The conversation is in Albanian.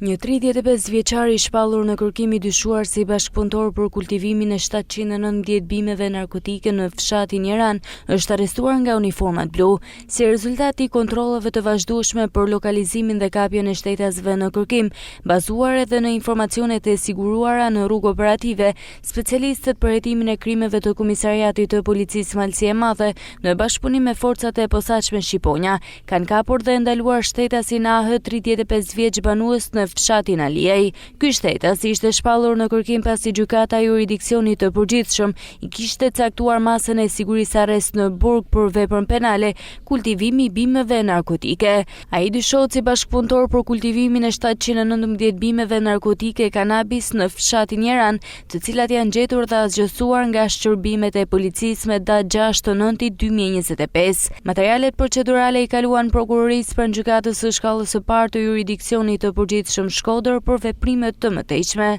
Një 35 vjeçar i shpallur në kërkim i dyshuar si bashkëpunëtor për kultivimin e 719 bimeve narkotike në fshatin Jeran është arrestuar nga uniformat blu, si rezultat i kontrolleve të vazhdueshme për lokalizimin dhe kapjen e shtetasve në kërkim, bazuar edhe në informacionet e siguruara në rrugë operative. Specialistët për hetimin e krimeve të Komisariatit të Policisë Malësie e Madhe në bashkëpunim me forcat e posaçme shqiponja kanë kapur dhe ndaluar shtetasin AH 35 vjeç banues në fshatin Aliej. Ky shtetas ishte shpallur në kërkim pasi gjykata e jurisdiksionit të përgjithshëm i kishte caktuar masën e sigurisë arrest në burg për veprën penale, kultivimi i bimeve narkotike. Ai dyshohet si bashkëpunëtor për kultivimin e 719 bimeve narkotike kanabis në fshatin Jeran, të cilat janë gjetur dhe asgjësuar nga shqyrbimet e policisë me datë 6/9/2025. Materialet procedurale i kaluan prokurorisë pranë gjykatës së shkallës së parë të jurisdiksionit të përgjithshëm Shkodër për veprime të mëtejshme.